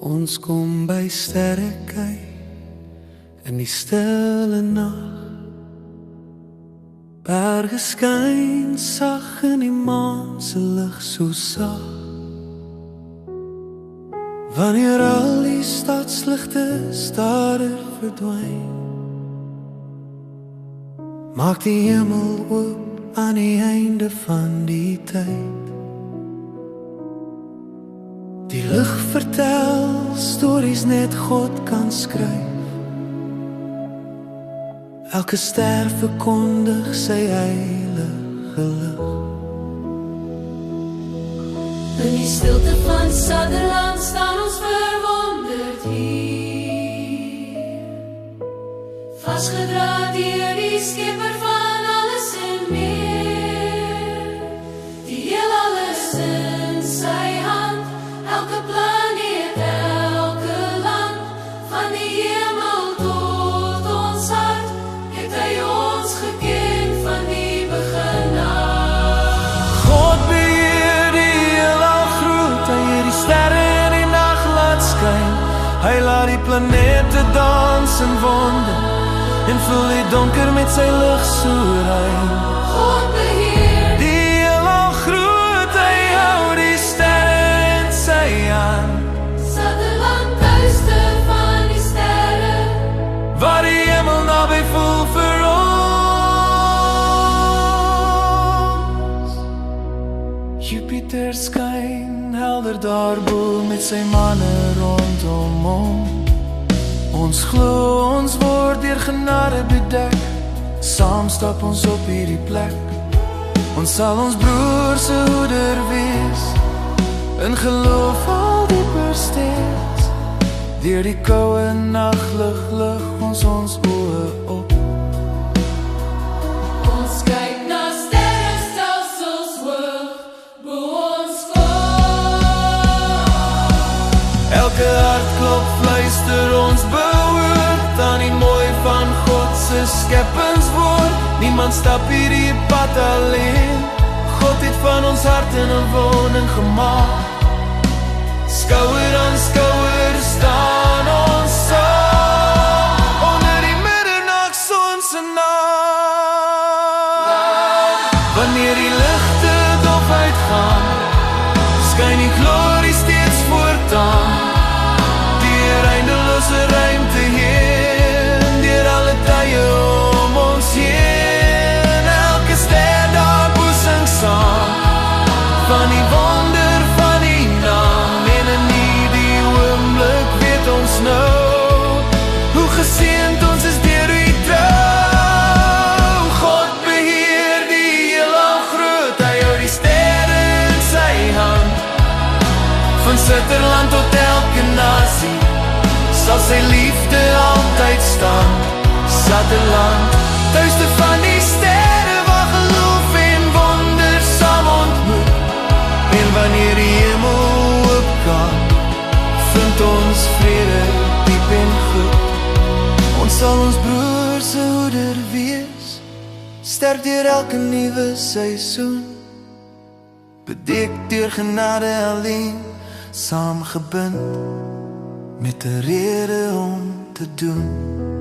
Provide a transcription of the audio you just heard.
Ons kom by sterre kyk in die stille nag. Berge skyn sag in die maan se lig so sag. Wanneer al die stadsligte stadig verdwyn, maak die hemel oop aan die einde van die tyd. Die lig vertel stories net God kan skryf. Elke ster verkondig sy heilige lig. In die stilte van Sutherland staan ons verwonderd hier, vasgedra deur die Skepper van alles en meer. Die heelal is in sy hand, elke planeet, elke land, van die hemel tot ons hart, het hy ons geken van die begin af. God beheer die heelal groot, hy het die sterre in die nag laat skyn. Hy laat die planete dans in wonder en vul die donker met sy lig so rein. God beheer Die heelal groot, hy hou die sterre in sy hand. Sutherland, tuiste van die sterre, Waar die hemel naby voel vir ons. Jupiter skyn helder daarbo met sy manne rondom hom. Ons glo ons word deur genade bedek, saam stap ons op hierdie plek. Ons sal ons broer se hoeder wees, in geloof al dieper steeds. Deur die koue naglig lig ons oë op. ons kyk na sterrestelsels hoog, bo ons kop. Elke hartklop fluister ons behoort aan die mooi van God se skepingswoord. Niemand stap hierdie pad alleen, God het van ons hart in 'n woning gemaak. Skouer aan skouer staan ons saam, onder die middernagson se naam. Wanneer die ligte dof uitgaan, skyn die glorie steeds voortaan. Deur eindelose ruimte heen, deur alle tye om ons heen. Elke ster daar boesing saam, van die wonder van die naam. En in die oomblik weet ons nou, hoe geseënd ons is deur wie trou. God beheer die heelal groot, hy hou die sterre in sy hand. Van Sutherland tot elke nasie, sal sy liefde altyd staan. Sutherland, tuiste van die sterre, waar geloof en wonder saam ontmoet. En wanneer die hemel oopgaan, vind ons vrede diep en goed. Ons sal ons broer se hoeder wees, sterk deur elke nuwe seisoen. Bedek deur genade alleen, saamgebind met 'n rede om te doen.